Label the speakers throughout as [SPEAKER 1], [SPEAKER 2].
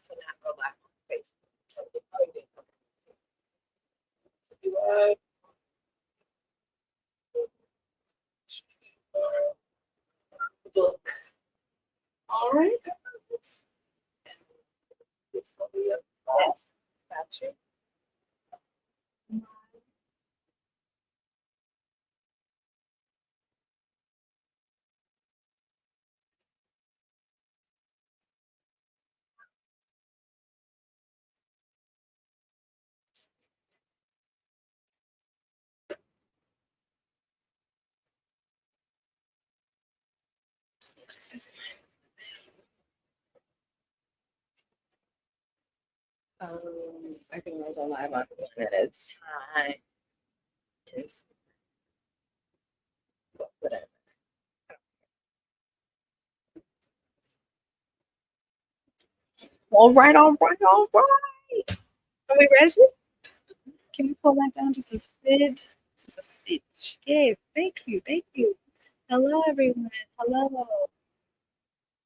[SPEAKER 1] to not go live on Facebook. So we probably didn't come book. All right. And this will be a class. Got you. What is this one? I can only go live on one at a time. It's whatever. All right. Are we ready? Can we pull that down just a smidge? Just a smidge. Yes, thank you. Hello, everyone. Hello.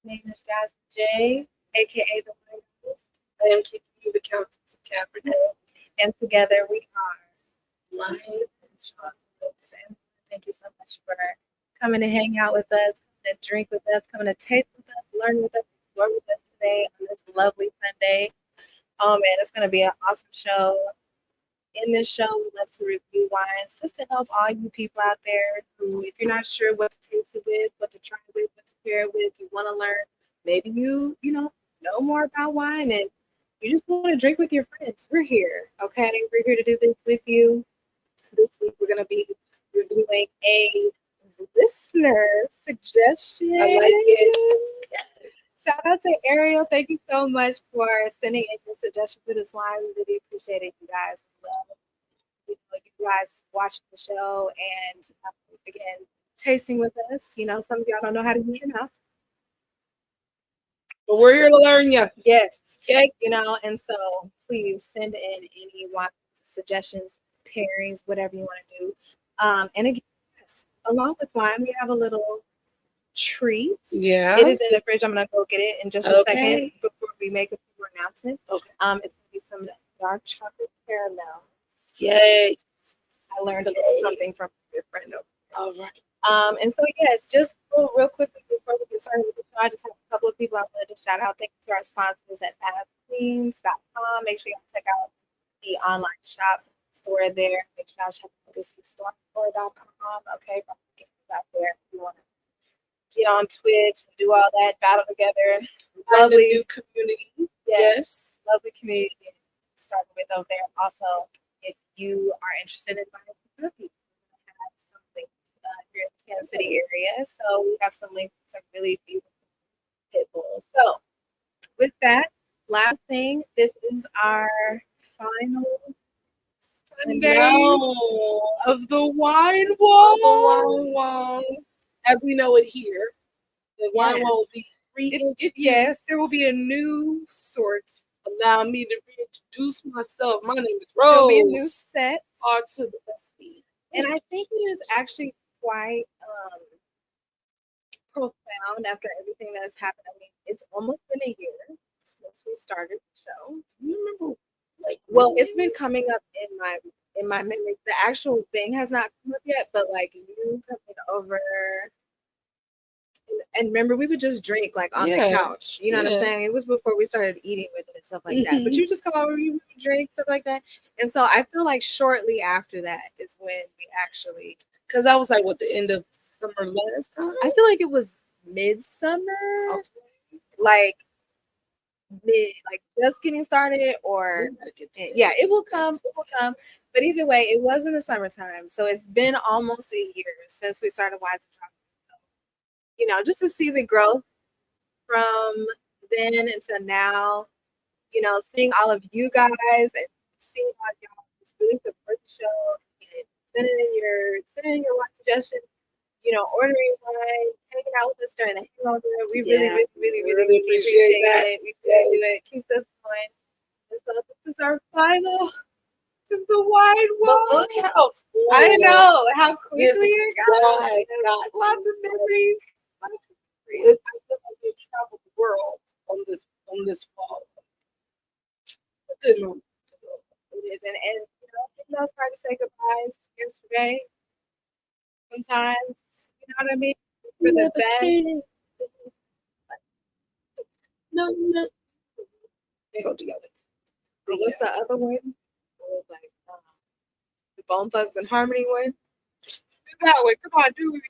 [SPEAKER 1] My name is Jasmine J, aka the White House. I am Kiki, the Kountess of Kabernet. And together we are Lions and Chocolates. And thank you so much for coming to hang out with us, coming to drink with us, coming to taste with us, learn with us, explore with us today on this lovely Sunday. Oh man, it's going to be an awesome show. In this show, we love to review wines just to help all you people out there who, if you're not sure what to taste it with, what to try it with, what to pair it with, you want to learn. Maybe you know more about wine and you just want to drink with your friends. We're here, okay? We're here to do this with you. This week, we're going to be reviewing a listener suggestion. I like it. Shout out to Ariel. Thank you so much for sending in your suggestion for this wine. We really appreciate it, you guys. You guys watching the show and again, tasting with us. Some of y'all don't know how to use your mouth. But we're here to learn you. Yes. Okay. And so please send in any wine suggestions, pairings, whatever you want to do. And again, yes, along with wine, we have a little treat. Yeah. It is in the fridge. I'm gonna go get it in just a second before we make a few announcements. Okay. It's gonna be some dark chocolate caramel. Yay. I learned a little something from your friend over there. All right. And so yes, just real quickly before we get started with the show, I just have a couple of people I wanted to shout out. Thank you to our sponsors at bathqueens.com. Make sure y'all check out the online shop store there. Make sure y'all check out store.com. Okay, get out there if you want to get on Twitch and do all that, battle together. Lovely new community. Yes. Lovely community to start with over there. Also, if you are interested in buying some cookies, we have some links here in the Kansas City area. So we have some links to some really beautiful pit bulls. So with that, last thing, this is our final Sunday of the wine wall. As we know it here, the wine will be reintroduced. Yes, there will be a new sort. Allow me to reintroduce myself. My name is Rose. There'll be a new set. R to the recipe. And I think it is actually quite profound after everything that has happened. I mean, it's almost been a year since we started the show. Do you remember? Well, it's been coming up in my memory. The actual thing has not come up yet, but you coming over. And remember, we would just drink on the couch. You know what I'm saying? It was before we started eating with it and stuff like that. But you just come over, you drink, stuff like that. And so I feel like shortly after that is when we actually. Because I was the end of summer last time? I feel like it was midsummer. Okay. Just getting started or. Yeah, it will come. But either way, it was in the summertime. So it's been almost a year since we started Wines and Chocolate. Just to see the growth from then until now, seeing all of you guys and seeing how y'all just really support the show and sending in your wine suggestions, ordering wine, hanging out with us during the hangover. We really appreciate it. We really do it. Keeps us going. And so this is our final to the wine wall. But look how I know how quickly it got. Lots of memories. I feel like we traveled the world on this wall.
[SPEAKER 2] good moment.
[SPEAKER 1] It is, and you know, it's hard to say goodbyes yesterday. Sometimes, you know what I mean. For the best.
[SPEAKER 2] No, they go together.
[SPEAKER 1] But what's the other one? It was like the Bone Thugs and Harmony one. That one. Come on, dude.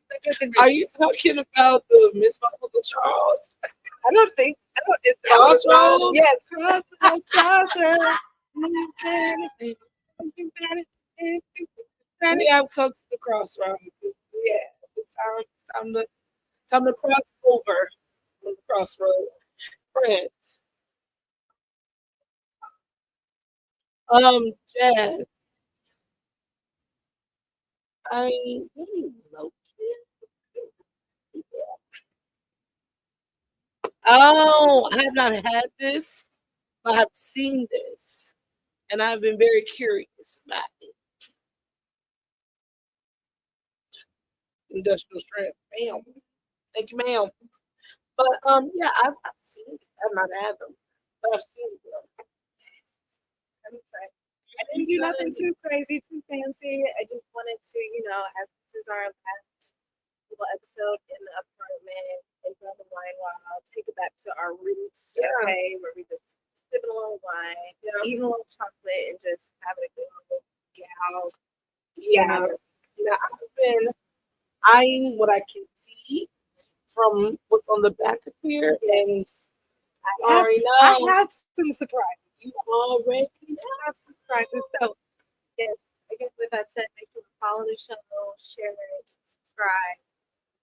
[SPEAKER 2] Are you talking about the Miss My Uncle Charles?
[SPEAKER 1] I don't think. It's
[SPEAKER 2] Crossroads?
[SPEAKER 1] Yes, Crossroads.
[SPEAKER 2] We have come to the crossroads. Yeah, it's time to cross over on the crossroad. Friends. Jazz. I really know. Oh, I have not had this, but I've seen this, and I've been very curious about it. Industrial strength, ma'am. Thank you, ma'am. But yeah, I've seen it. I've not had them, but I've seen them.
[SPEAKER 1] I didn't do nothing too crazy, too fancy. I just wanted to, you know, as this is our last little episode in the apartment, enjoy the wine while, take it back to our roots, okay, where we just sipping a little wine, eating a little chocolate, and just having a good little gal.
[SPEAKER 2] Yeah. Now, I've been eyeing what I can see from what's on the back of here, and
[SPEAKER 1] I have some surprises.
[SPEAKER 2] You already
[SPEAKER 1] have some surprises. So, yes, I guess with that said, make sure to follow the show, share it, subscribe,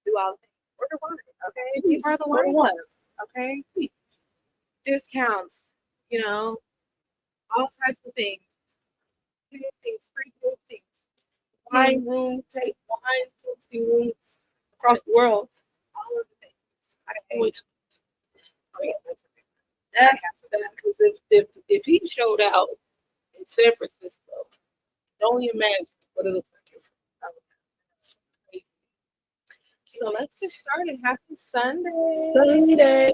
[SPEAKER 1] do all the things. Order wine, okay? Be part of the wine club, okay? Discounts, you know, all types of things. Tastings, free tastings.
[SPEAKER 2] Wine room, take wine tasting rooms across the world.
[SPEAKER 1] All of the things.
[SPEAKER 2] I can't wait to. That's that, because if he showed out in San Francisco, don't only imagine what it looks like.
[SPEAKER 1] So let's get started. Happy Sunday.
[SPEAKER 2] Sunday.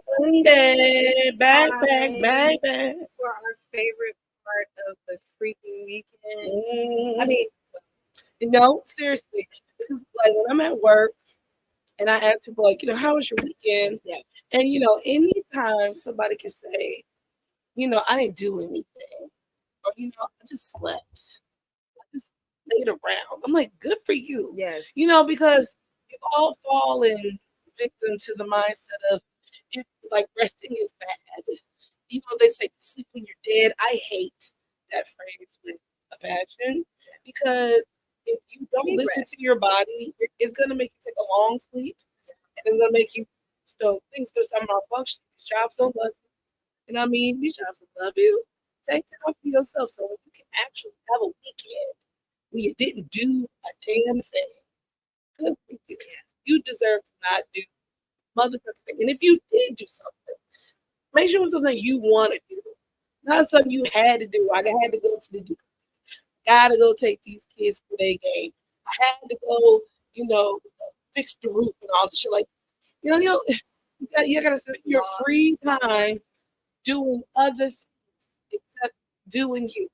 [SPEAKER 2] Back.
[SPEAKER 1] For our favorite part of the freaking weekend. I mean,
[SPEAKER 2] you know, seriously, because like when I'm at work and I ask people like, you know, how was your weekend?
[SPEAKER 1] Yeah.
[SPEAKER 2] And you know, anytime somebody can say, you know, I didn't do anything, or you know, I just slept, I just laid around. I'm like, good for you.
[SPEAKER 1] Yes.
[SPEAKER 2] You know, because we've all fallen victim to the mindset of like resting is bad. You know, they say sleep when you're dead. I hate that phrase with a passion, because if you don't listen to your body, it's gonna make you take a long sleep, and it's gonna make you things gonna start malfunctioning. These jobs don't love you. And I mean, these jobs don't love you. Take time for yourself so you can actually have a weekend where you didn't do a damn thing. Good for you. You deserve to not do motherfucking thing. And if you did do something, make sure it was something you want to do, not something you had to do. Like I had to go to the gotta go take these kids to their game. I had to go, you know, fix the roof and all this shit. Like, you know, you gotta spend your free time doing other things except doing you.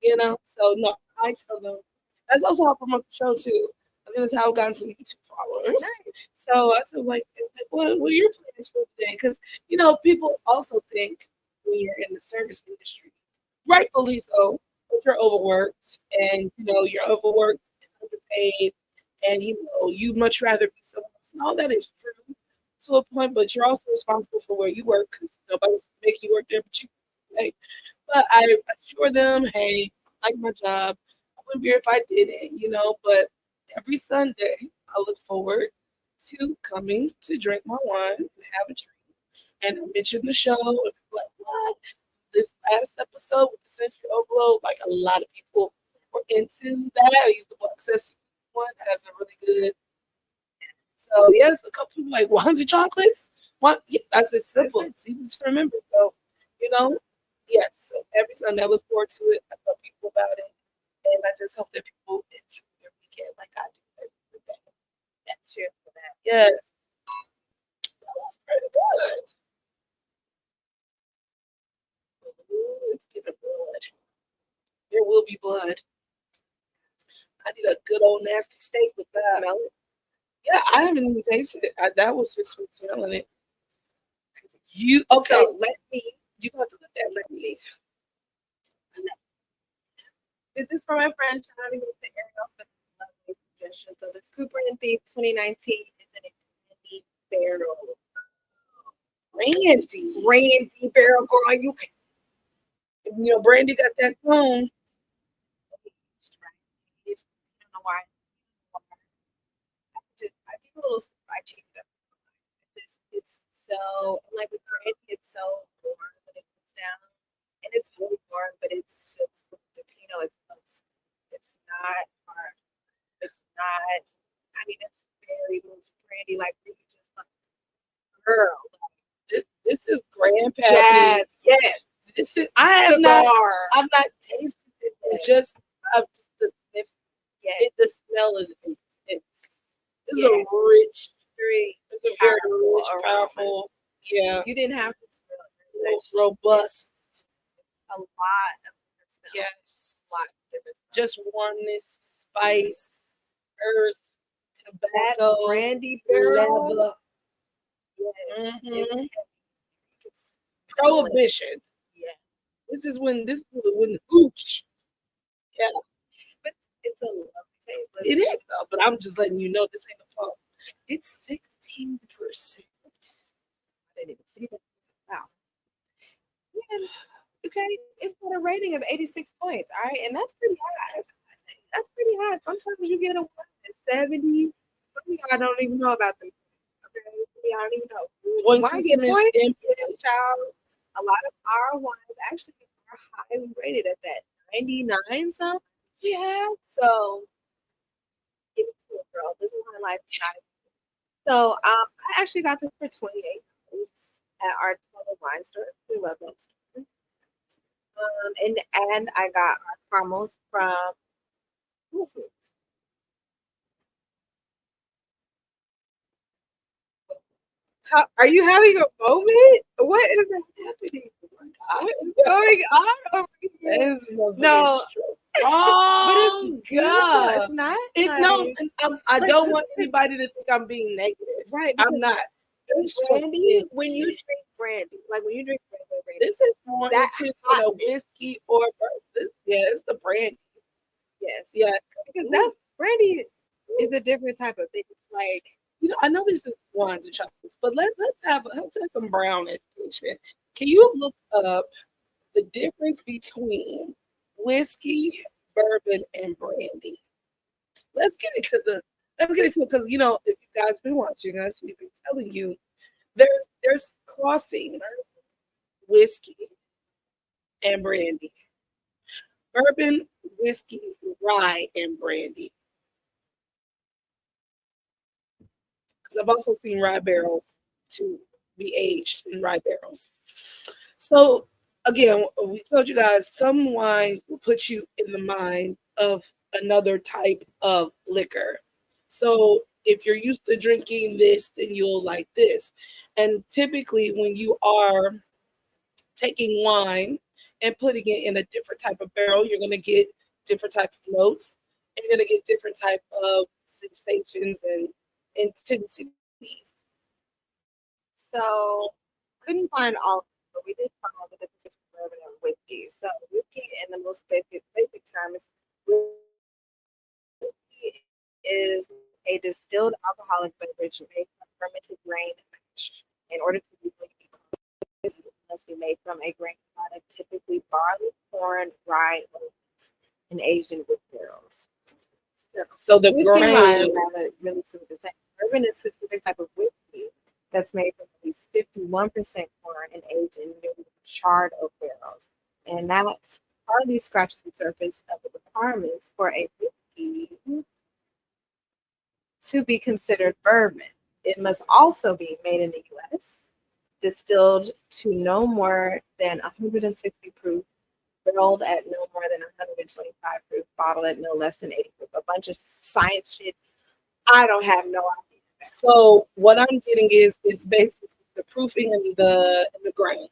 [SPEAKER 2] You know, so no, I tell them that's also how I promote the show too. I mean, that's how I've gotten some YouTube followers. Nice. So I said, like, what are your plans for today? Because you know, people also think when you're in the service industry, rightfully so, but you're overworked, and you know, you're overworked and underpaid, and you know, you'd much rather be someone else. And all that is true to a point, but you're also responsible for where you work, because nobody's making you work there but you. Right? But I assure them, hey, I like my job. I wouldn't be here if I didn't, you know. But every Sunday, I look forward to coming to drink my wine and have a drink. And I mention the show, and I'm like, what? This last episode with the sensory overload, like a lot of people were into that. He's the one access one has a really good. So yes, a couple people like 100 chocolates. What? Yeah, that's it. Simple. It's easy to remember. So you know, yes. So every Sunday, I look forward to it. I tell people about it, and I just hope that people enjoy their weekend like I do every day. That's it for that. Yes, that was pretty good. Ooh, it's getting good. will be blood. I need a good old nasty steak with that.
[SPEAKER 1] Smell it.
[SPEAKER 2] Yeah, I haven't even tasted it. That was just me smelling it. You okay?
[SPEAKER 1] So let me.
[SPEAKER 2] You got to let that let me.
[SPEAKER 1] This is from my friend. Trying to get the Ariel for this lovely suggestion. So this Cooper and Thief 2019 is in a Brandy barrel. Brandy barrel, girl. You
[SPEAKER 2] know, Brandy got that tone.
[SPEAKER 1] I don't know why. I do a little I change it up. It's so like with Brandy, it's so warm when it comes down, and it's really warm, but it's just the Pinot. It's not hard. It's not. I mean, it's very much Brandy. Like you just like girl.
[SPEAKER 2] This is grandpa.
[SPEAKER 1] Yes.
[SPEAKER 2] This is. I've not tasted it. Yes. Just the sniff.
[SPEAKER 1] Yes.
[SPEAKER 2] The smell is intense. This is
[SPEAKER 1] yes.
[SPEAKER 2] a rich.
[SPEAKER 1] It's
[SPEAKER 2] a very rich, powerful. Yeah.
[SPEAKER 1] You didn't have to smell it.
[SPEAKER 2] Robust.
[SPEAKER 1] It's a lot of different smells.
[SPEAKER 2] Yes.
[SPEAKER 1] A lot of different smells.
[SPEAKER 2] Just warmness, spice, earth, tobacco,
[SPEAKER 1] that Brandy barrel.
[SPEAKER 2] leather.
[SPEAKER 1] Yes.
[SPEAKER 2] Mm-hmm. It's prohibition.
[SPEAKER 1] Yeah.
[SPEAKER 2] This is when the hooch. Yeah.
[SPEAKER 1] But it's a lovely taste.
[SPEAKER 2] It is though, but I'm just letting you know this ain't a fault. It's 16%.
[SPEAKER 1] I didn't even see that. Wow. Yeah. Okay, it's got a rating of 86 points. All right, and that's pretty high. That's pretty high. Sometimes you get a 1 at 70. Some of y'all don't even know about them. Okay, y'all don't even know.
[SPEAKER 2] Points
[SPEAKER 1] Wine get points.
[SPEAKER 2] Yes,
[SPEAKER 1] child. A lot of our wines actually are highly rated at that 99 something. Yeah. So give it to a girl. This wine life is not. So I actually got this for $28 at our Total Wine store. We love that store. And I got our caramels from Whole Foods. Are you having a moment? What is happening? What is going on over here? No.
[SPEAKER 2] But
[SPEAKER 1] it's good. It's not.
[SPEAKER 2] No, I don't want anybody to think I'm being negative.
[SPEAKER 1] Right.
[SPEAKER 2] I'm not.
[SPEAKER 1] Brandy, when you drink brandy, like when you drink brandy,
[SPEAKER 2] this is more intense than a whiskey or bourbon. Yeah, it's the brandy.
[SPEAKER 1] Yes.
[SPEAKER 2] Yeah.
[SPEAKER 1] Because that's brandy is a different type of thing. Like,
[SPEAKER 2] you know, I know this is wines and chocolates, but let's have some brown education. Can you look up the difference between whiskey, bourbon, and brandy? Let's get into it because you know, if you guys been watching us, we've been telling you there's crossing whiskey and brandy, bourbon, whiskey, rye, and brandy. Because I've also seen rye barrels to be aged in rye barrels. So again, we told you guys some wines will put you in the mind of another type of liquor. So if you're used to drinking this, then you'll like this. And typically when you are taking wine and putting it in a different type of barrel, you're going to get different type of notes. And you're going to get different type of sensations and intensities.
[SPEAKER 1] So couldn't find all, but we did find all the different types of bourbon and whiskey. So whiskey, in the most basic term, whiskey is a distilled alcoholic beverage made from fermented grain mash. In order to legally be called, it must be made from a grain product, typically barley, corn, rye, and aged in wood barrels.
[SPEAKER 2] So the
[SPEAKER 1] whiskey
[SPEAKER 2] grain,
[SPEAKER 1] and rye are really two of the same. Bourbon is a specific type of whiskey that's made from at least 51% corn and aged in charred oak barrels. And that hardly scratches the surface of the requirements for a whiskey to be considered bourbon. It must also be made in the U.S., distilled to no more than 160 proof, barreled at no more than 125 proof, bottled at no less than 80 proof. A bunch of science shit. I don't have no idea.
[SPEAKER 2] So what I'm getting is it's basically the proofing and the grain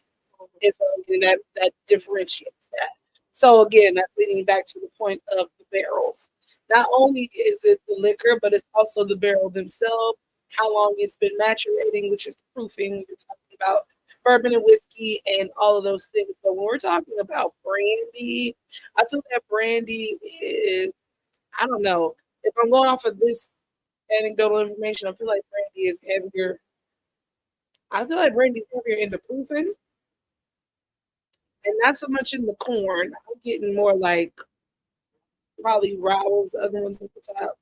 [SPEAKER 2] is what I'm getting that differentiates that. So again, that's leading back to the point of the barrels. Not only is it the liquor, but it's also the barrel themselves, how long it's been maturating, which is proofing. You're talking about bourbon and whiskey and all of those things. But when we're talking about brandy, I feel that brandy is, I don't know, if I'm going off of this anecdotal information, I feel like brandy is heavier. I feel like brandy's heavier in the proofing and not so much in the corn. I'm getting more like probably Rowell's, the other ones at the top.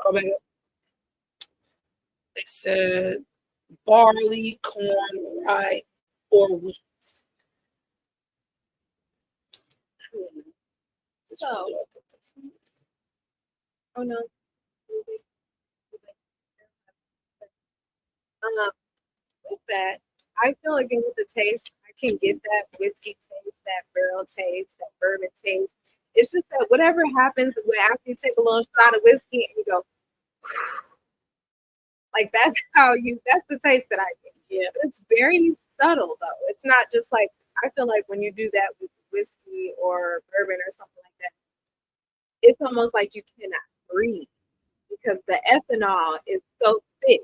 [SPEAKER 2] Oh, man. They said barley, corn, rye, or wheat.
[SPEAKER 1] So, oh no. Um, with that, I feel again with the taste, I can get that whiskey taste, that barrel taste, that bourbon taste. It's just that whatever happens when after you take a little shot of whiskey and you go, like that's the taste that I get. Yeah, it's very subtle though. It's not just like I feel like when you do that with whiskey or bourbon or something like that, it's almost like you cannot breathe because the ethanol is so thick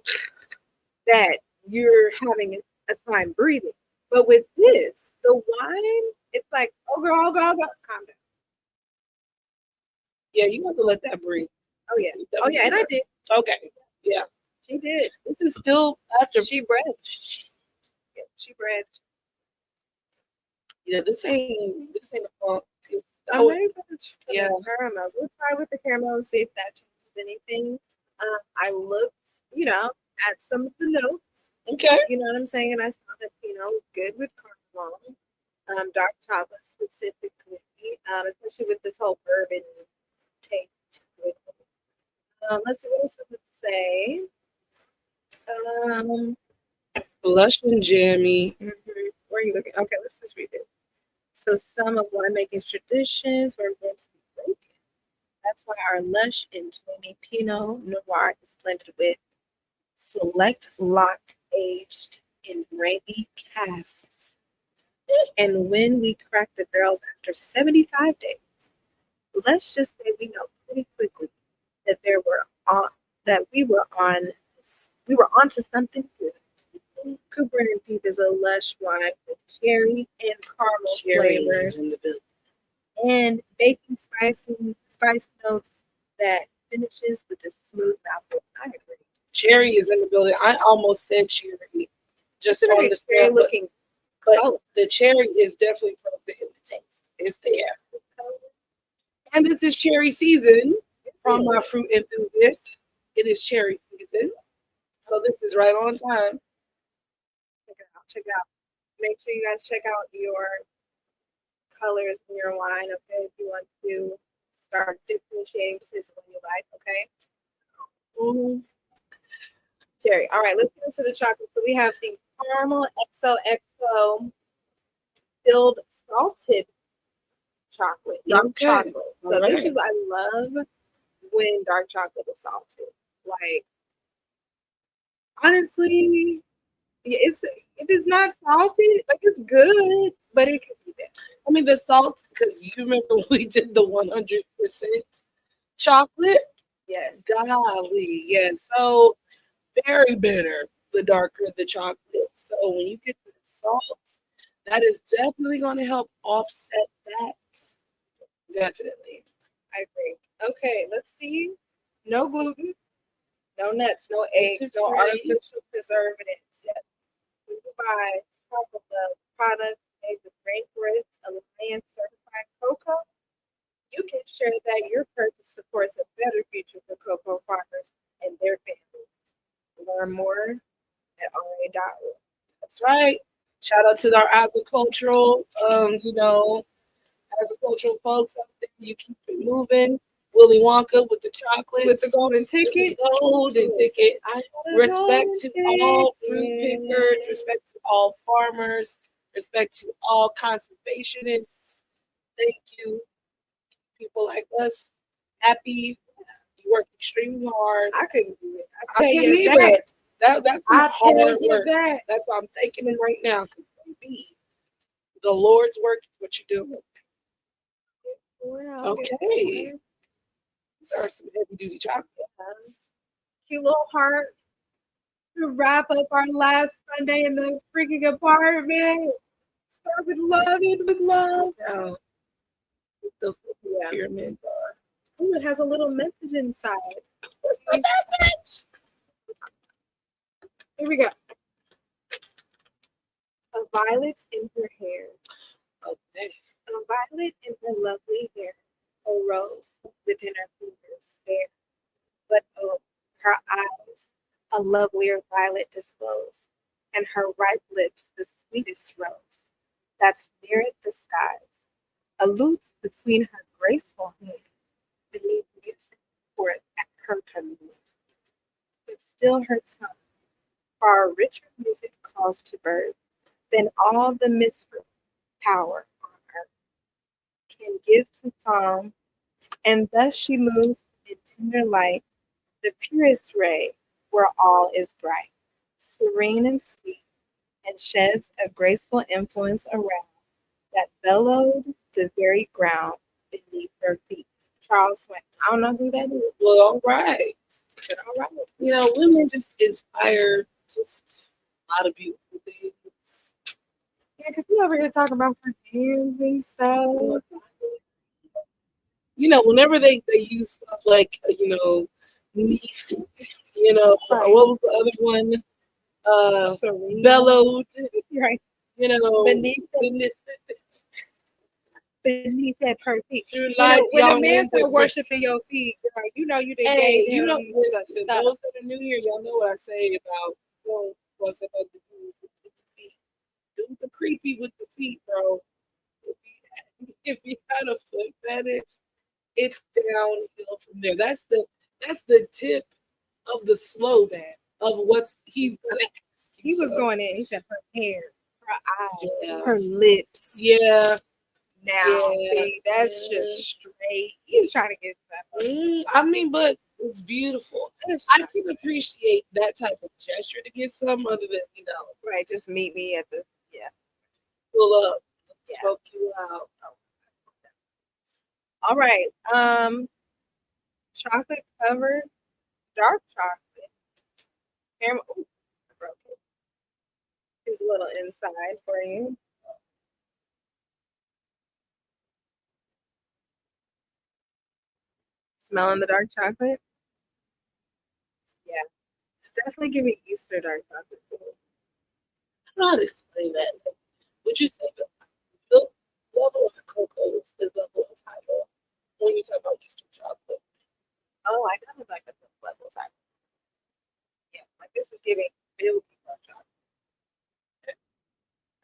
[SPEAKER 1] that you're having a time breathing. But with this, the wine, it's like, oh girl, oh girl, oh girl, calm down.
[SPEAKER 2] Yeah, you have to let that breathe.
[SPEAKER 1] Oh yeah, oh yeah, and I did.
[SPEAKER 2] Okay, yeah,
[SPEAKER 1] she did.
[SPEAKER 2] This is still after
[SPEAKER 1] she bred. Yeah, she bred.
[SPEAKER 2] Yeah, this ain't a funk.
[SPEAKER 1] I'm ready for the caramels. We'll try with the caramel and see if that changes anything. I looked, at some of the notes.
[SPEAKER 2] Okay.
[SPEAKER 1] You know what I'm saying? And I saw that Pinot was good with caramel, dark chocolate specifically, especially with this whole bourbon taste. Let's see what else does it say.
[SPEAKER 2] Lush and jammy.
[SPEAKER 1] Where are you looking? Okay, let's just read it. So some of winemaking's traditions were meant to be broken. That's why our lush and jammy Pinot Noir is blended with select lot aged in Brandy casks. And when we crack the barrels after 75 days, let's just say we know pretty quickly that we were onto something good. Kabernet Thief is a lush wine with cherry and caramel flavors and baking spice notes that finishes with a smooth mouthful. I agree.
[SPEAKER 2] Cherry is in the building. I almost said cherry, just on the
[SPEAKER 1] cherry looking,
[SPEAKER 2] but the cherry is definitely present in the taste. It's there, and this is cherry season from my fruit enthusiast. It is cherry season, so this is right on time.
[SPEAKER 1] Check it out. Make sure you guys check out your colors in your wine, okay? If you want to start differentiating this one you like, okay? Cherry. All right, let's get into the chocolate. So we have the caramel XOXO filled salted chocolate, dark chocolate. So this is, I love when dark chocolate is salted. Like, honestly, it is not salty. Like, it's good, but it could be better.
[SPEAKER 2] I mean, the salt, because you remember we did the 100% chocolate?
[SPEAKER 1] Yes.
[SPEAKER 2] Golly, yes. So very bitter, the darker the chocolate. So when you get the salt, that is definitely going to help offset that. Definitely.
[SPEAKER 1] I agree. Okay, let's see. No gluten, no nuts, no eggs, no artificial preservatives. Yes. We buy chocolate products made with rainforest Alliance certified cocoa. You can share that your purchase supports a better future for cocoa farmers and their families. Learn more at ra.org.
[SPEAKER 2] That's right. Shout out to our agricultural, agricultural folks out there. You keep it moving. Willy Wonka with the chocolate.
[SPEAKER 1] With the golden ticket.
[SPEAKER 2] The golden ticket. Respect to all fruit pickers. Respect to all farmers. Respect to all conservationists. Thank you. People like us. Happy. You work extremely hard.
[SPEAKER 1] I couldn't do it.
[SPEAKER 2] I can't either. That's hard work. That's why I'm thanking him right now. Because baby, the Lord's work is what you're doing.
[SPEAKER 1] Well,
[SPEAKER 2] Okay. These are some heavy duty chocolates.
[SPEAKER 1] cute little heart to wrap up our last Sunday in the freaking apartment. Start with love, end with love.
[SPEAKER 2] Now, those little
[SPEAKER 1] Yeah.
[SPEAKER 2] pyramids are.
[SPEAKER 1] Ooh, it has a little message inside.
[SPEAKER 2] What's the message?
[SPEAKER 1] Here we go. A violet in her hair.
[SPEAKER 2] Okay.
[SPEAKER 1] A violet in her lovely hair. A rose within her fingers fair. But oh, her eyes, a lovelier violet disclose, and her ripe lips the sweetest rose, that's neareth the skies, a lute between her graceful hand, beneath music forth at her command, but still her tongue, far richer music calls to birth, than all the mystery power on earth can give to song, and thus she moves in tender light, the purest ray, where all is bright, serene and sweet, and sheds a graceful influence around that bellowed the very ground beneath her feet. Charles Swain. I don't know who that is.
[SPEAKER 2] Well, all right.
[SPEAKER 1] But all right.
[SPEAKER 2] You know, women just inspire just a lot of beautiful things.
[SPEAKER 1] Yeah, because we over here talking about her hands and stuff.
[SPEAKER 2] You know, whenever they use stuff like, neat,
[SPEAKER 1] Right.
[SPEAKER 2] what was the other one?
[SPEAKER 1] Serene.
[SPEAKER 2] Bellowed,
[SPEAKER 1] Right.
[SPEAKER 2] beneath
[SPEAKER 1] her feet.
[SPEAKER 2] through
[SPEAKER 1] When a,
[SPEAKER 2] life,
[SPEAKER 1] when a
[SPEAKER 2] young
[SPEAKER 1] man
[SPEAKER 2] winter.
[SPEAKER 1] start worshiping your feet, girl, you know you didn't
[SPEAKER 2] Hey,
[SPEAKER 1] gave him the
[SPEAKER 2] listen,
[SPEAKER 1] stuff.
[SPEAKER 2] those that are new here, y'all know what I say about, what's about the dudes with the feet. Dudes are creepy with the feet, bro. If you had a foot fetish, it's downhill from there. That's the tip of the slope of what's he's gonna ask you.
[SPEAKER 1] He was
[SPEAKER 2] So,
[SPEAKER 1] going in. He said her hair, her eyes,
[SPEAKER 2] yeah.
[SPEAKER 1] her lips.
[SPEAKER 2] Yeah.
[SPEAKER 1] Now,
[SPEAKER 2] Yeah.
[SPEAKER 1] see, that's just straight. He's trying to get something.
[SPEAKER 2] I mean, but it's beautiful. I can appreciate that type of gesture to get some other than,
[SPEAKER 1] Right, just meet me at the
[SPEAKER 2] pull up,
[SPEAKER 1] Yeah.
[SPEAKER 2] smoke you out.
[SPEAKER 1] All right. Chocolate covered dark chocolate. Caramel. Ooh, I broke it. Here's a little inside for you. Smelling the dark chocolate? Yeah. It's definitely giving Easter dark chocolate too.
[SPEAKER 2] I don't know how to explain that. Like, would you say the milk level of the cocoa is the level of hydro when you talk about Easter chocolate?
[SPEAKER 1] Oh, I kind of like the level side. Yeah, like this is giving milky dark chocolate.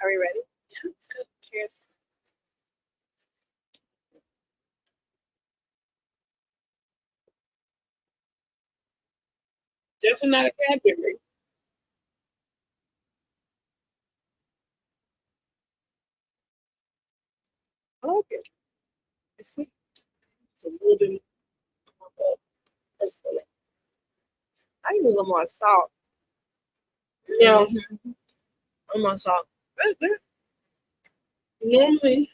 [SPEAKER 1] Are we ready?
[SPEAKER 2] Yeah, it's good.
[SPEAKER 1] Cheers.
[SPEAKER 2] Definitely not a Cadbury.
[SPEAKER 1] I like it. It's sweet.
[SPEAKER 2] It's a little bit more personally.
[SPEAKER 1] I need a little more salt.
[SPEAKER 2] Yeah.
[SPEAKER 1] A little more salt. That's good.
[SPEAKER 2] Normally,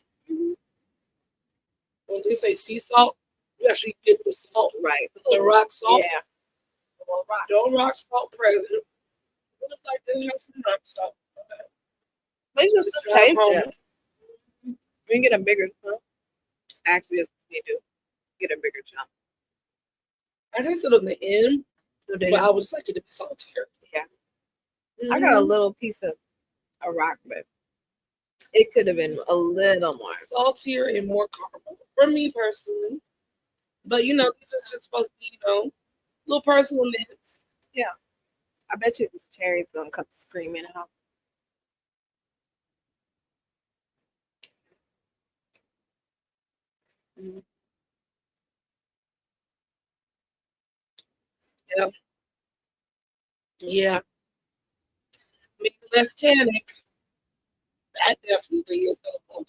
[SPEAKER 2] when they say sea salt, you actually get the salt,
[SPEAKER 1] Right.
[SPEAKER 2] the rock salt.
[SPEAKER 1] Yeah.
[SPEAKER 2] Don't rock salt present. What if like they have some rock salt?
[SPEAKER 1] But you can
[SPEAKER 2] Just
[SPEAKER 1] still
[SPEAKER 2] drive
[SPEAKER 1] taste
[SPEAKER 2] home.
[SPEAKER 1] it. You can get a bigger chunk. Actually, yes, you do. Get a bigger chunk.
[SPEAKER 2] I tasted on the end,
[SPEAKER 1] So
[SPEAKER 2] but I would just like it to be saltier.
[SPEAKER 1] Yeah. I got a
[SPEAKER 2] Mhm.
[SPEAKER 1] little piece of a rock, but it could have been a little more.
[SPEAKER 2] Saltier and more caramel for me personally. But these are just supposed to be, little personal nibs.
[SPEAKER 1] Yeah. I bet you this cherry's gonna come screaming out.
[SPEAKER 2] Mhm. Yeah. Yeah. Maybe less tannic. That definitely is helpful.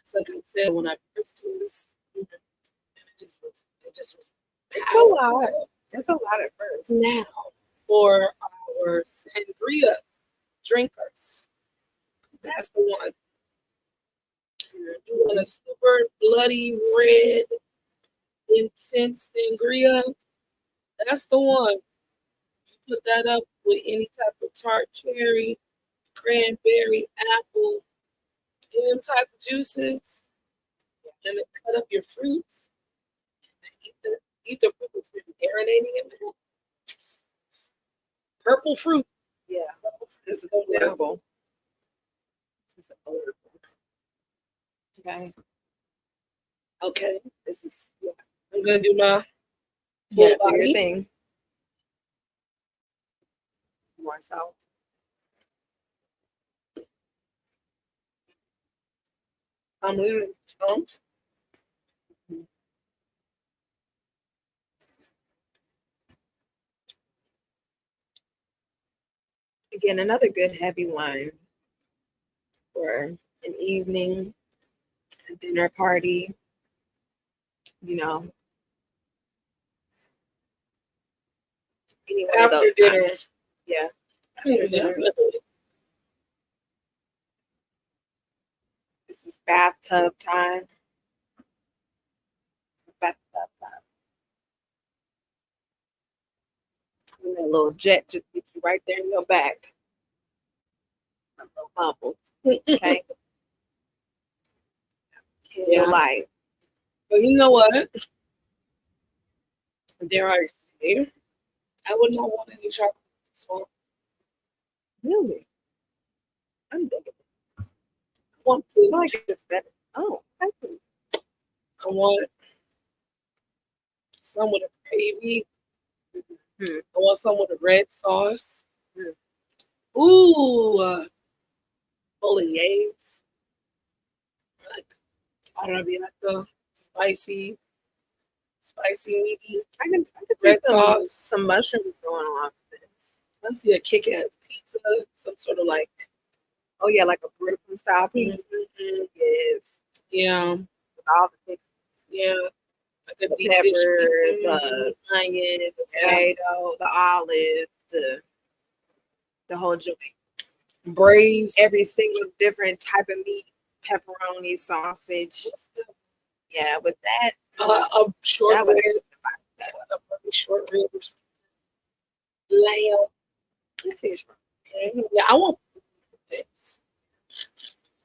[SPEAKER 2] So like I said, when I first do this, it just was
[SPEAKER 1] It's a lot.
[SPEAKER 2] powerful.
[SPEAKER 1] It's a lot at first.
[SPEAKER 2] Now for our sangria drinkers. That's the one. You want a super bloody red, intense sangria? That's the one. You put that up with any type of tart cherry, cranberry, apple, any type of juices, and then cut up your fruits. Eat the fruit that's been marinating in there. Purple fruit.
[SPEAKER 1] Yeah.
[SPEAKER 2] This is terrible.
[SPEAKER 1] This is adorable. Okay.
[SPEAKER 2] Okay.
[SPEAKER 1] This is
[SPEAKER 2] I'm gonna do my
[SPEAKER 1] full
[SPEAKER 2] full
[SPEAKER 1] body
[SPEAKER 2] body.
[SPEAKER 1] thing. More salt.
[SPEAKER 2] I'm leaving.
[SPEAKER 1] Again, another good heavy wine for an evening, a dinner party, you know, any one of
[SPEAKER 2] After
[SPEAKER 1] those
[SPEAKER 2] dinner.
[SPEAKER 1] times. Yeah. After dinner. This is bathtub time. Bathtub time. And that little jet just gets you right there in your back. A little bubble. Okay.
[SPEAKER 2] Yeah.
[SPEAKER 1] Light.
[SPEAKER 2] But you know what? Dare I say, I would not want any chocolate. So
[SPEAKER 1] Really? I'm digging it.
[SPEAKER 2] I want
[SPEAKER 1] I
[SPEAKER 2] food.
[SPEAKER 1] like this better. Oh, thank you.
[SPEAKER 2] I want some with a gravy.
[SPEAKER 1] Hmm.
[SPEAKER 2] I want some with a red sauce.
[SPEAKER 1] Hmm.
[SPEAKER 2] Ooh, bolognese. Like, I don't know, be like the spicy meaty
[SPEAKER 1] I can
[SPEAKER 2] red
[SPEAKER 1] see
[SPEAKER 2] sauce.
[SPEAKER 1] some mushrooms going on with this.
[SPEAKER 2] Let's see a kick-ass pizza, some sort of like,
[SPEAKER 1] Oh yeah, like a Brooklyn style pizza. Yes.
[SPEAKER 2] yeah,
[SPEAKER 1] With all the things,
[SPEAKER 2] yeah, like a
[SPEAKER 1] the
[SPEAKER 2] deep dish
[SPEAKER 1] pepper,
[SPEAKER 2] pizza.
[SPEAKER 1] the onion, the tomato, the olive, the whole joint.
[SPEAKER 2] Braised.
[SPEAKER 1] Every single different type of meat, pepperoni, sausage. Yeah, with that,
[SPEAKER 2] A short
[SPEAKER 1] that would
[SPEAKER 2] rib, a really short rib or something. Lamb.
[SPEAKER 1] let's see.
[SPEAKER 2] Yeah, I want this.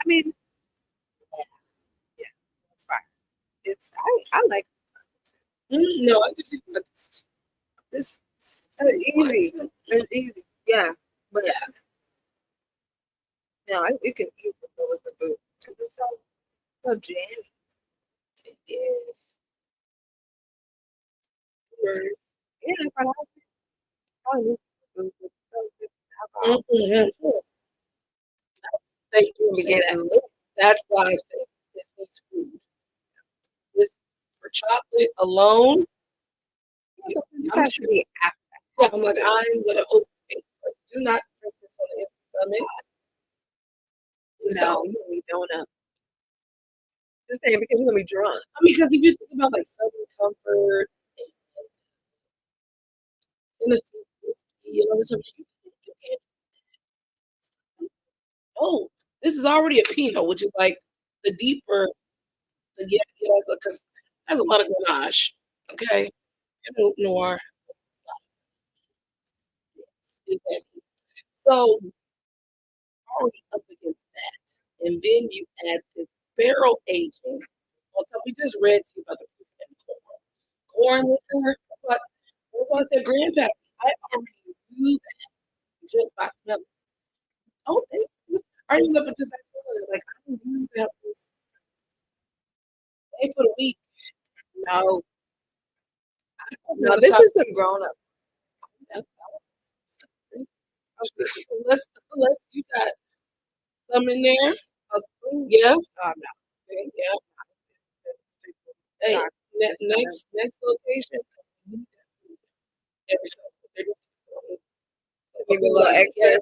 [SPEAKER 1] I mean, yeah, that's fine. It's I like
[SPEAKER 2] No, I just like this.
[SPEAKER 1] it's easy. It's easy. Yeah, but no, it can easily go with the food because it's so jammy.
[SPEAKER 2] It is.
[SPEAKER 1] Yeah, but I need food. It's so good. Alcohol.
[SPEAKER 2] Mm-hmm. Thank you for saying that. That's why I say this needs food. This for chocolate alone.
[SPEAKER 1] I'm should be
[SPEAKER 2] Yeah, I'm like, I'm gonna open it. Like, do not drink this on the empty stomach.
[SPEAKER 1] no, you're gonna be throwing up. Just saying because you're gonna be drunk.
[SPEAKER 2] I mean, because if you think about like Southern Comfort and Tennessee whiskey and all this stuff, you can't. Oh, this is already a Pinot, which is like the deeper, because has a lot of Grenache. Okay, and Noir is that. So already up against that, and then you add this barrel aging. On top, we just read to you about the proof and corn liquor. But that's why I said grandpa. I already knew that just by smelling. Oh, thank you. I already know, but just by smelling it, like I knew that was day for the week.
[SPEAKER 1] No,
[SPEAKER 2] I
[SPEAKER 1] no,
[SPEAKER 2] wasn't
[SPEAKER 1] this
[SPEAKER 2] top-
[SPEAKER 1] is some grown up.
[SPEAKER 2] Unless you got some in there.
[SPEAKER 1] Spoon?
[SPEAKER 2] Yeah.
[SPEAKER 1] Oh no.
[SPEAKER 2] Yeah. Hey, next location. Every Sunday.
[SPEAKER 1] Give me a little extra.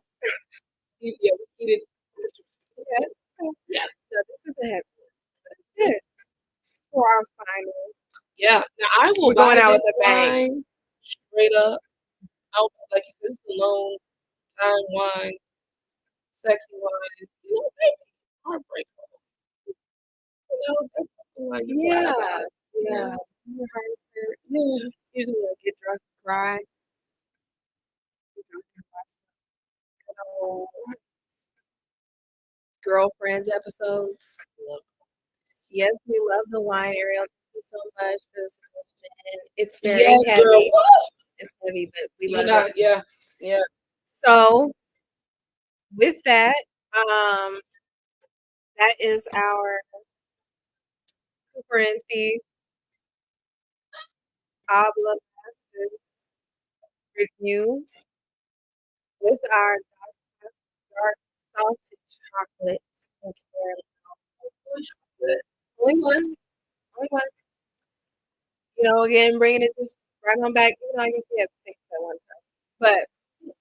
[SPEAKER 2] Yeah, we needed.
[SPEAKER 1] Yeah.
[SPEAKER 2] Yeah.
[SPEAKER 1] No, this is a heavy one. It's good for our final.
[SPEAKER 2] Yeah. Now I will
[SPEAKER 1] We're
[SPEAKER 2] buy
[SPEAKER 1] going out with
[SPEAKER 2] this
[SPEAKER 1] a bang.
[SPEAKER 2] wine straight up. Out like you said, this is a long time wine, sexy wine. You know, maybe heartbreak. That's why you
[SPEAKER 1] Yeah,
[SPEAKER 2] cry.
[SPEAKER 1] yeah. Your heart hurt.
[SPEAKER 2] Yeah.
[SPEAKER 1] Usually when I get drunk, and cry. Oh, girlfriends episodes.
[SPEAKER 2] Love.
[SPEAKER 1] Yes, we love the wine, Ariel. Thank you so much for the suggestion. It's very
[SPEAKER 2] Yes, girl.
[SPEAKER 1] heavy. It's heavy, but we
[SPEAKER 2] You
[SPEAKER 1] love it.
[SPEAKER 2] know, yeah, yeah.
[SPEAKER 1] So with that, um, that is our Cooper and Thief Obla Masters review with our dark salted chocolates and caramel. Only one, only one. You know, again, bringing it just right on back. Even though I guess we had six at one time, but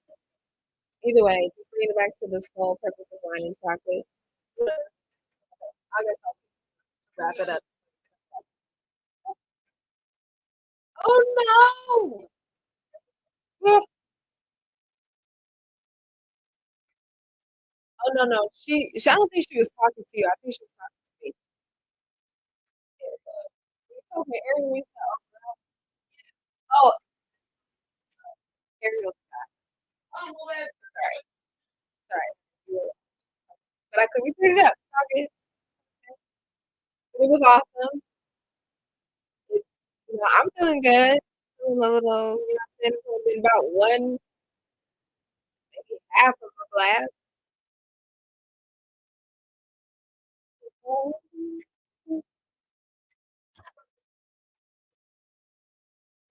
[SPEAKER 1] either way, just bringing it back to the sole purpose of wine and chocolate. I guess I'll wrap it up. Oh no! Oh no no! She I don't think she was talking to you. I think she was talking to me. Okay, Ariel. Oh, Ariel.
[SPEAKER 2] Oh, well, that's
[SPEAKER 1] Sorry, but I couldn't put it up. Okay. It was awesome. It's, I'm feeling good. Feeling a little, I'm saying? It's only been about one, maybe half of a glass.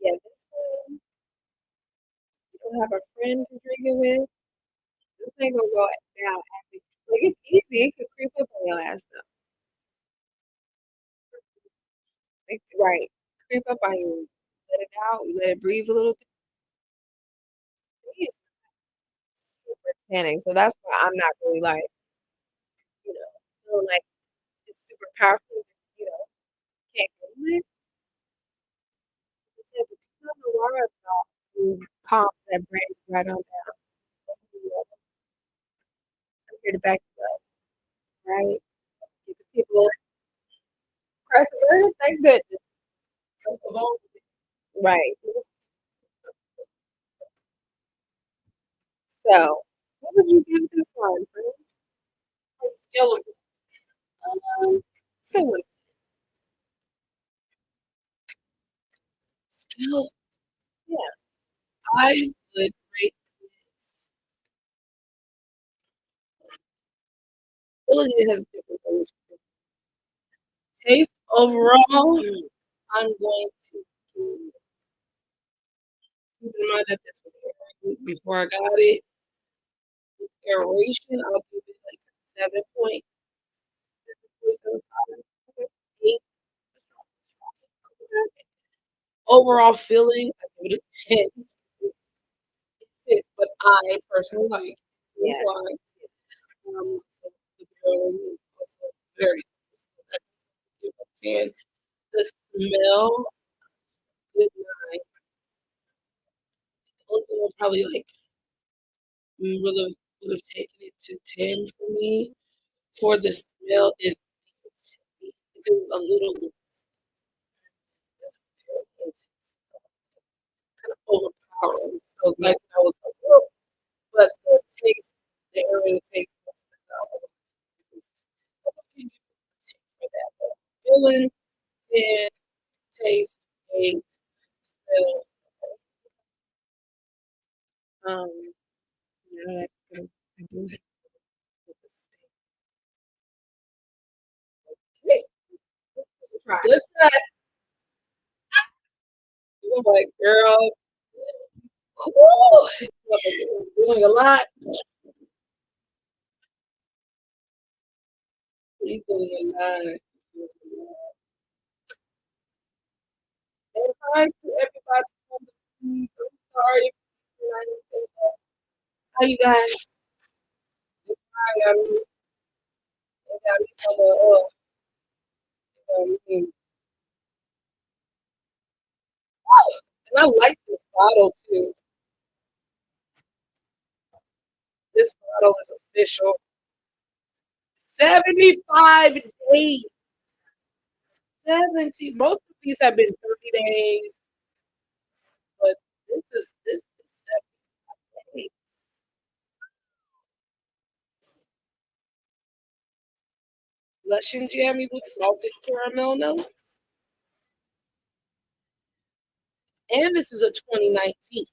[SPEAKER 1] Yeah, this one, you don't have a friend to drink it with. This ain't gonna go down. Like, it's easy. It could creep up on your ass, though. Like, right. Creep up on you. Let it out. You let it breathe a little bit. It's super tanning. So that's why I'm not really like, feeling like it's super powerful. You know, can't go it. Said the Pinot Noir who calms that Brandy right on down. I'm here to back you up, right? Get the people press the thank goodness. Right. So, what would you give this one, friend?
[SPEAKER 2] scale of
[SPEAKER 1] Say one.
[SPEAKER 2] still.
[SPEAKER 1] Yeah.
[SPEAKER 2] I would rate this. I feel like it has different things. Taste overall, I'm going to keep in mind that this was aerated before I got it. With aeration, I'll give it like a 7.75. 8. Overall feeling, I give it a 10. It's what I personally like. That's
[SPEAKER 1] Yes.
[SPEAKER 2] why. So the barrel is also very good. So that's give it a 10. The smell, good night. The only thing I probably like would have taken it to 10 for me for the smell is if it was a little less intense, kind of overpowering. So
[SPEAKER 1] Yeah.
[SPEAKER 2] like I was like, whoa, but the taste, the area taste was for that. But feeling 10, taste 8, smell.
[SPEAKER 1] Um, yeah, I do have this
[SPEAKER 2] Hey,
[SPEAKER 1] try.
[SPEAKER 2] let's try. I'm like, girl, whoo, doing a lot. He's doing a lot. And hi to everybody from the feed. I'm sorry if I didn't say that. How you guys? Hi, I got me some and I like this bottle too. This bottle is official. 75 days. 70. Most of these have been 30 days, but this is 70 days. Lush and jammy with salted caramel notes. And this is a 2019.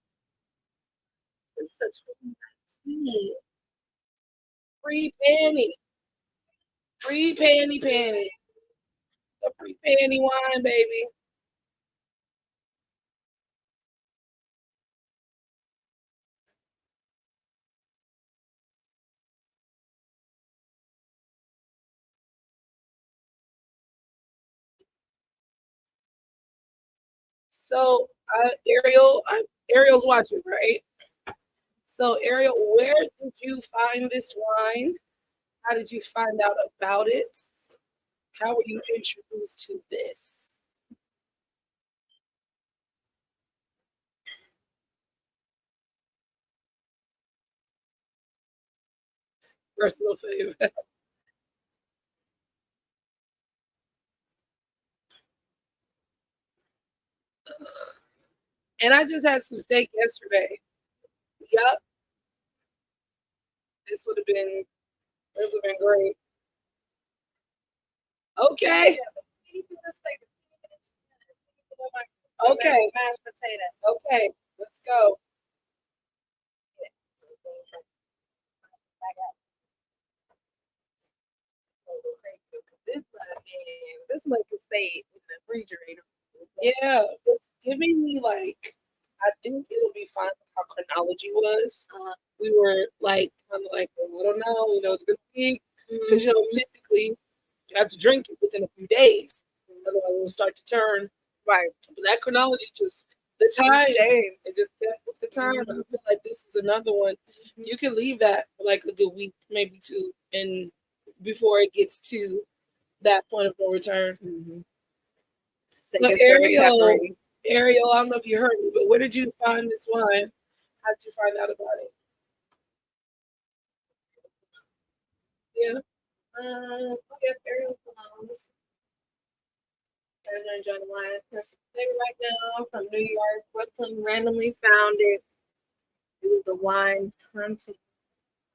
[SPEAKER 2] This is a 2019. Free panty. Free panty. A free panty wine, baby. So, Ariel's watching, right? So, Ariel, where did you find this wine? How did you find out about it? How were you introduced to this? Personal favorite. And I just had some steak yesterday. Yup, this would have been great. Okay. Okay.
[SPEAKER 1] Mashed potato.
[SPEAKER 2] Okay. Let's go.
[SPEAKER 1] This might have stayed in the refrigerator.
[SPEAKER 2] Yeah, it's giving me like I think it'll be fine with how chronology was. We were like kind of like, well, I don't know, it's been a week because typically you have to drink it within a few days, otherwise it'll start to turn.
[SPEAKER 1] Right.
[SPEAKER 2] But that chronology just the time it just kept with the time. I feel like this is another one. You can leave that for like a good week, maybe two, and before it gets to that point of no return. So Ariel, I don't know if you heard me, but where did you find this wine? How did you find out about it? Yeah.
[SPEAKER 1] Okay, Ariel's I'm enjoying the wine. Person right now from New York, Brooklyn. Randomly found it. It was the wine hunting.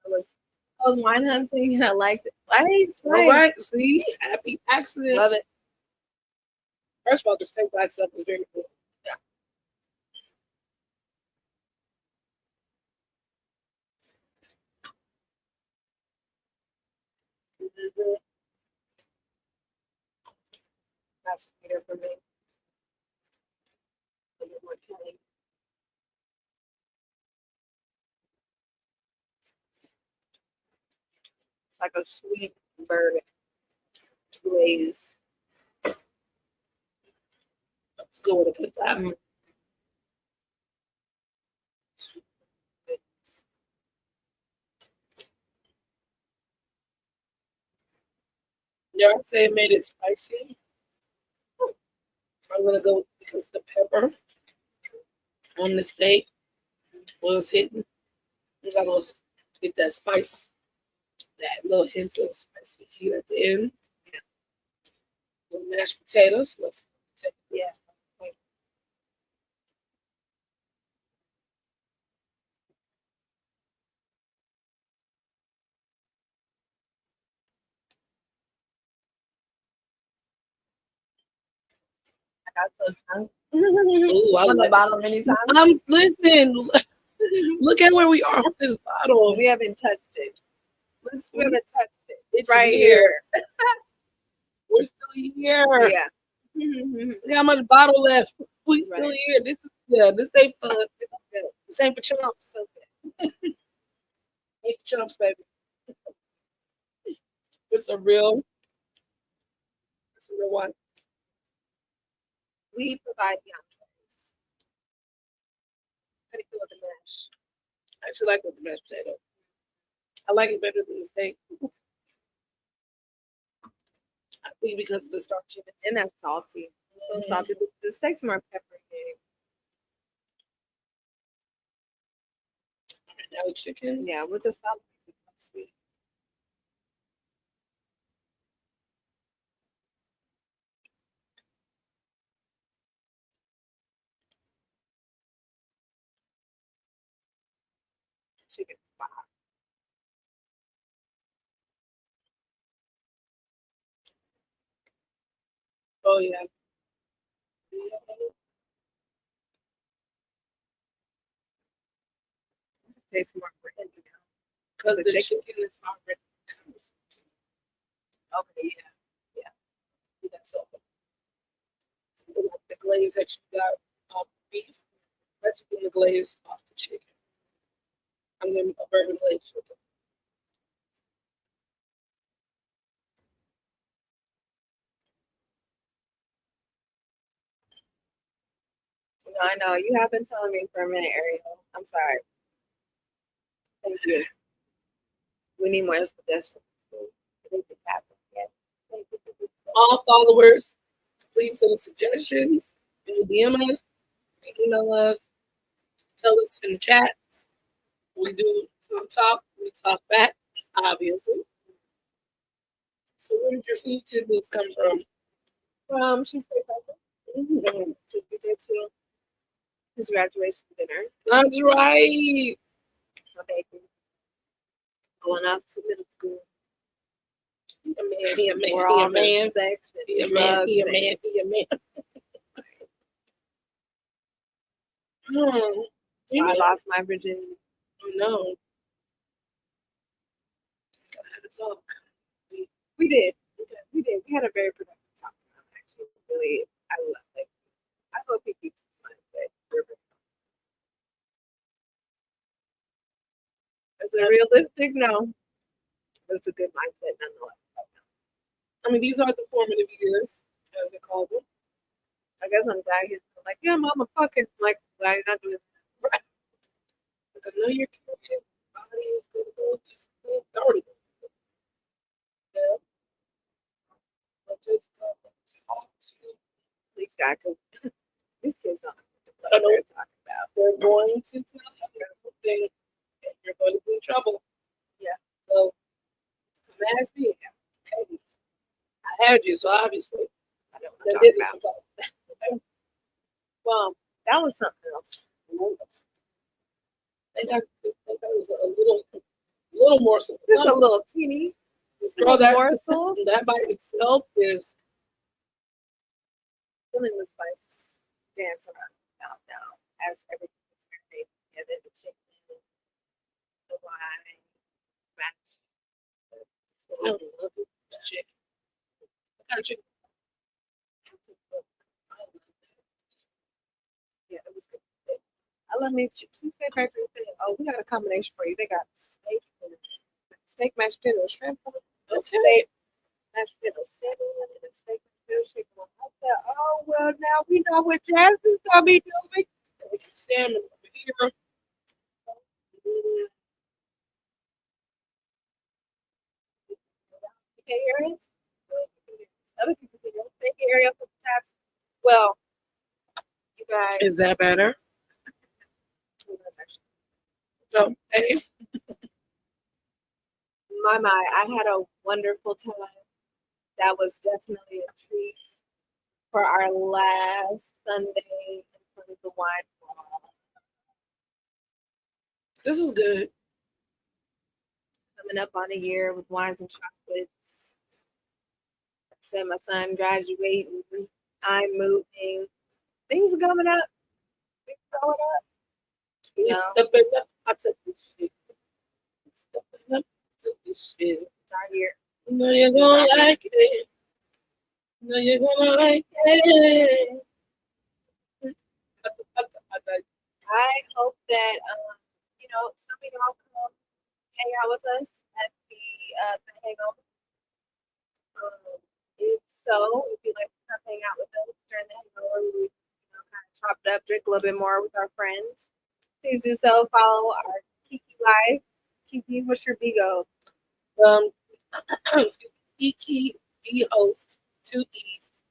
[SPEAKER 1] I was wine hunting and I liked it.
[SPEAKER 2] All right. See, happy accident.
[SPEAKER 1] Love it.
[SPEAKER 2] First of all, the steak by itself is very good.
[SPEAKER 1] Yeah. That's sweeter for me. A little more tangy. It's like a sweet bourbon glaze.
[SPEAKER 2] That's a good way to put that. Yeah, I'd say it made it spicy. I'm gonna go because the pepper on the steak was hitting. You gotta get that spice, that little hint of spicy heat at the end. Yeah. Little mashed potatoes. Let's take
[SPEAKER 1] Yeah. I got so drunk.
[SPEAKER 2] Ooh,
[SPEAKER 1] on the bottle many times.
[SPEAKER 2] Listen, look at where we are with this bottle.
[SPEAKER 1] We haven't touched it. We haven't touched it.
[SPEAKER 2] It's
[SPEAKER 1] right here.
[SPEAKER 2] We're still here.
[SPEAKER 1] Yeah.
[SPEAKER 2] We got much bottle left. We still here. This ain't fun. This ain't for chumps. Ain't for chumps, baby. It's a real one.
[SPEAKER 1] We provide the entrees. How do you feel with the mash?
[SPEAKER 2] I actually like with the mashed potato. I like it better than the steak. I think because of the starchiness.
[SPEAKER 1] And that's salty. So salty. The steak's more peppery.
[SPEAKER 2] Now chicken.
[SPEAKER 1] Yeah, with the salt, it's sweet. chicken is fire.
[SPEAKER 2] Oh yeah.
[SPEAKER 1] Tastes more Brandy now.
[SPEAKER 2] Because the chicken is already cooked. Okay, yeah. That's all. Like the glaze that you got off the beef, but you get the glaze off the chicken. I'm gonna a bourbon glaze chicken.
[SPEAKER 1] I know you have been telling me for a minute, Ariel. I'm sorry. Thank you. We need more suggestions.
[SPEAKER 2] All followers, please send suggestions. DM us, email us, tell us in the chats. We do talk, we talk back, obviously. So where did your food tidbits come from?
[SPEAKER 1] From Cheesecake Factory. We did too. His graduation dinner.
[SPEAKER 2] That's right.
[SPEAKER 1] My baby. Going off to middle school.
[SPEAKER 2] He a man. He a man.
[SPEAKER 1] We're
[SPEAKER 2] He
[SPEAKER 1] all
[SPEAKER 2] a man.
[SPEAKER 1] sex and
[SPEAKER 2] He a
[SPEAKER 1] drugs.
[SPEAKER 2] man. He a man. He a man.
[SPEAKER 1] I lost my virginity.
[SPEAKER 2] Oh no. Gotta talk.
[SPEAKER 1] We did. We did. We had a very productive talk. Actually, really, I love it. I hope he keeps his mindset. Is it realistic? No. It's a good mindset nonetheless.
[SPEAKER 2] I mean, these are the formative years, as they call them.
[SPEAKER 1] I guess I'm glad he's like, yeah, mama, fucking like, glad you're not doing it.
[SPEAKER 2] Right. Like, I know you're curious. Body is going to go through some things. Yeah. But just talk to
[SPEAKER 1] These guys, because these kids don't know what
[SPEAKER 2] I know
[SPEAKER 1] they're talking about.
[SPEAKER 2] they're going to tell you something, and you're going to be in trouble.
[SPEAKER 1] Yeah.
[SPEAKER 2] So, come ask me. I had you, so obviously.
[SPEAKER 1] I know what I'm talking about.
[SPEAKER 2] about.
[SPEAKER 1] Well, that was something else.
[SPEAKER 2] I think that was a little more.
[SPEAKER 1] Just a little teeny
[SPEAKER 2] Girl, that
[SPEAKER 1] morsel.
[SPEAKER 2] That by itself is
[SPEAKER 1] Filling the spices, dance around now as everything is marinated together, the chicken, the wine, match.
[SPEAKER 2] I love it. Chicken. What kind of chicken?
[SPEAKER 1] Yeah, it was good. I love me Cheesecake Factory. Oh, we got a combination for you. They got steak mashed potatoes, shrimp, steak mashed potatoes, salmon, and a steak mashed potatoes chicken. I said, oh well, now we know what Jasmine's gonna be doing.
[SPEAKER 2] We can salmon over here.
[SPEAKER 1] Okay, areas. Other people can take area for the tax. Well, you guys.
[SPEAKER 2] Is that better? So, hey.
[SPEAKER 1] My, I had a wonderful time. That was definitely a treat for our last Sunday in front of the wine bar.
[SPEAKER 2] This is good.
[SPEAKER 1] Coming up on a year with wines and chocolates. Like I said, my son graduating. I'm moving. Things are coming up. Things are going up. You know,
[SPEAKER 2] Stepping up. I took this shit. Stepping up. I took this shit.
[SPEAKER 1] it's our year.
[SPEAKER 2] You know you're gonna like it. You know you're gonna like it.
[SPEAKER 1] I hope that some of y'all come hang out with us at the hangover. If so, if you'd like to come hang out with us during the hangover, we kind of chop it up, drink a little bit more with our friends. Please do so. Follow our Kiki Live. Kiki, what's your Bigo?
[SPEAKER 2] Kiki B host 2 E's.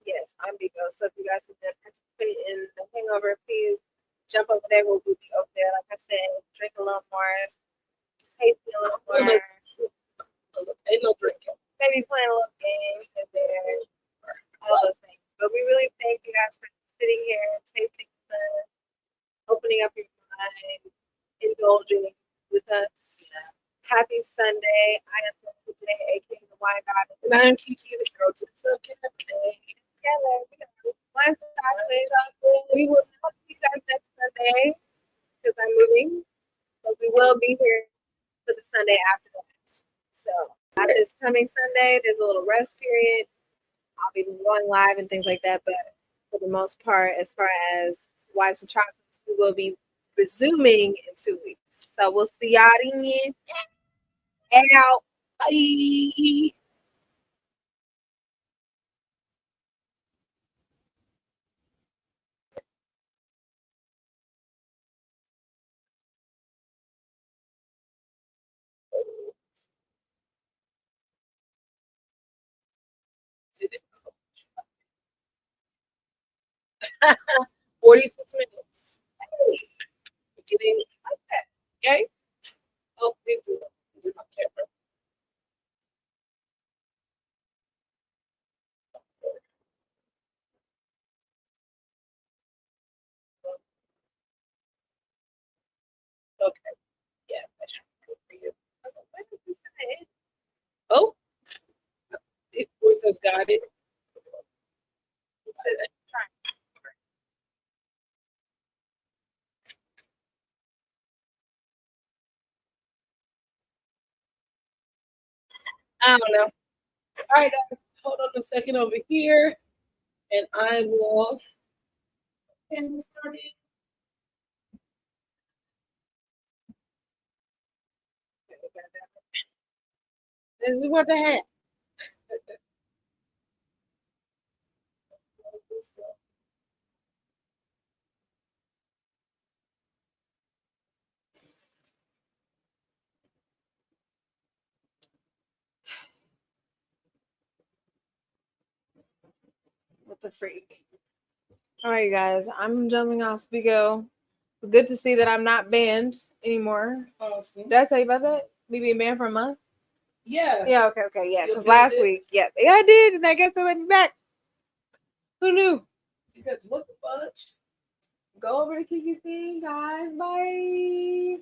[SPEAKER 1] Yes, I'm Bigo. So if you guys would participate in the hangover, please jump over there. We'll be over there. Like I said, drink a little more, taste a little more.
[SPEAKER 2] Ain't no drinking.
[SPEAKER 1] Maybe playing a little games in there, all those things. But we really thank you guys for sitting here and tasting with us, opening up your mind, indulging with us. Happy Sunday. I am today, aka the Wine Goddess.
[SPEAKER 2] And I'm Kiki, the Kountess of Kabernet.
[SPEAKER 1] We will not see you guys next Sunday because I'm moving, but we will be here for the Sunday after that. So this coming Sunday, there's a little rest period. I'll be going live and things like that, but for the most part, as far as wines and chocolates, we will be resuming in 2 weeks. So we'll see y'all in and out. Bye.
[SPEAKER 2] Did it. 46 minutes. Hey, getting like that. Okay. Oh, big deal. Do my camera. Okay. Yeah, that should be good for you. Okay, where is this at? Oh, it voice has got it. It says I don't know. All right, guys, hold on a second over here, and I will get started. This is what the heck.
[SPEAKER 1] What the freak? All right, guys, I'm jumping off. We go. Good to see that I'm not banned anymore.
[SPEAKER 2] Awesome.
[SPEAKER 1] Did I tell you about that? Me being banned for a month?
[SPEAKER 2] Yeah.
[SPEAKER 1] Yeah, okay, yeah.
[SPEAKER 2] You
[SPEAKER 1] Because
[SPEAKER 2] appealed
[SPEAKER 1] last
[SPEAKER 2] it?
[SPEAKER 1] week, yeah, I did, and I guess they let me back. Who knew?
[SPEAKER 2] Because what the fudge?
[SPEAKER 1] Go over to Kiki's thing, guys. Bye.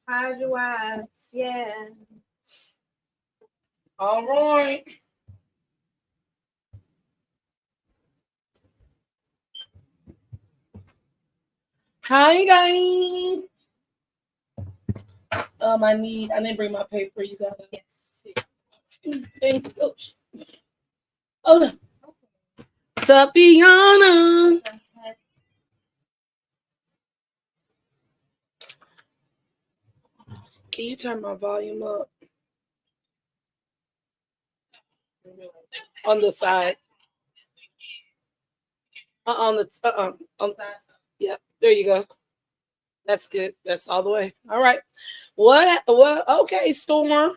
[SPEAKER 1] Hide your wives. Yeah.
[SPEAKER 2] All right. Hi guys. I didn't bring my paper. You got it.
[SPEAKER 1] Yes.
[SPEAKER 2] Thank you. Oh no. Tapiana. Can you turn my volume up? On the side. On the yeah, there you go. That's good. That's all the way. All right. What? Okay, Storm.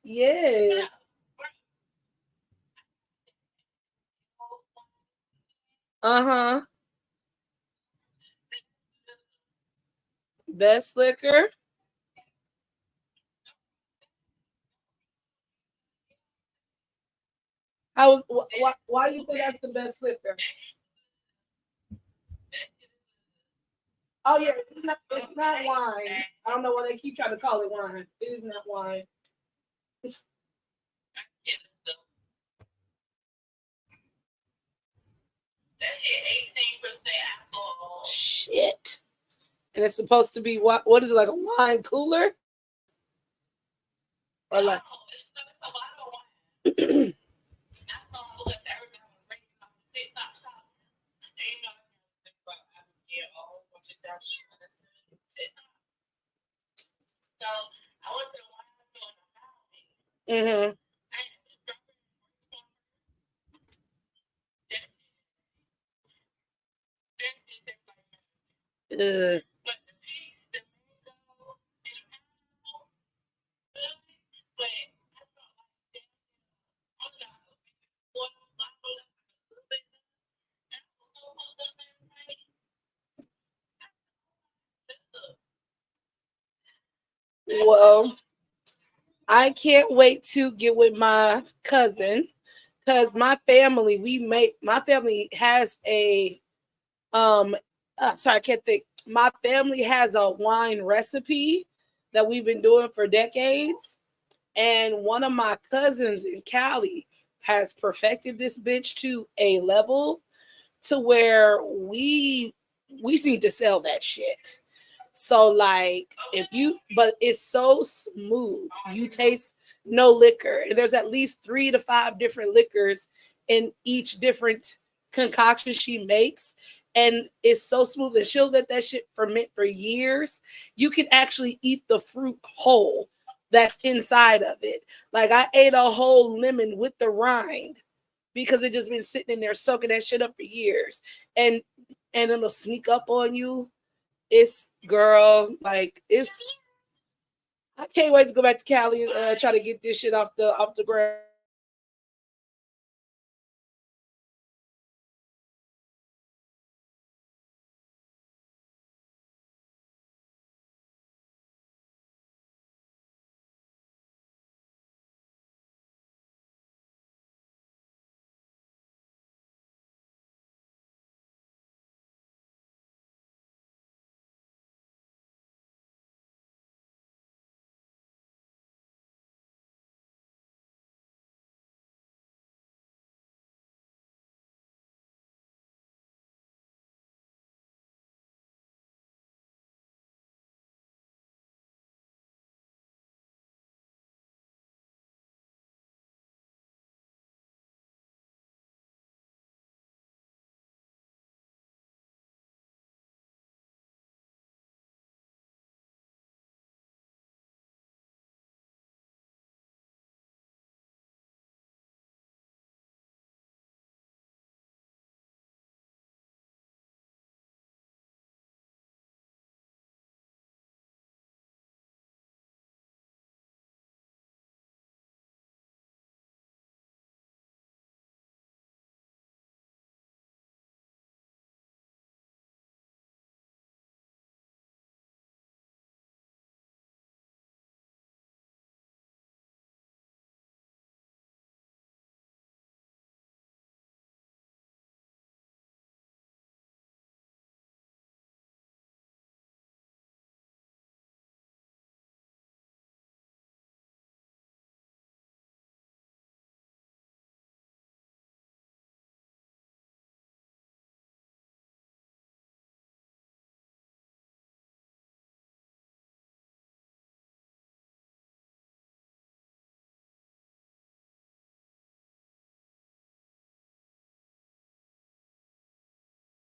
[SPEAKER 2] Yeah. Uh-huh. Best liquor. Why you think that's the best liquor? Oh yeah, it's not wine. I don't know why they keep trying to call it wine. It is not wine. Shit. And it's supposed to be what is it, like a wine cooler? Or like mm-hmm. Well, I can't wait to get with my cousin because my family has a sorry, I can't think. My family has a wine recipe that we've been doing for decades. And one of my cousins in Cali has perfected this bitch to a level to where we need to sell that shit. So like if you but it's so smooth. You taste no liquor. And there's at least 3 to 5 different liquors in each different concoction she makes. And it's so smooth and she'll let that shit ferment for years. You can actually eat the fruit whole that's inside of it. Like I ate a whole lemon with the rind because it just been sitting in there soaking that shit up for years. And it'll sneak up on you. It's girl, like it's I can't wait to go back to Cali and try to get this shit off the ground.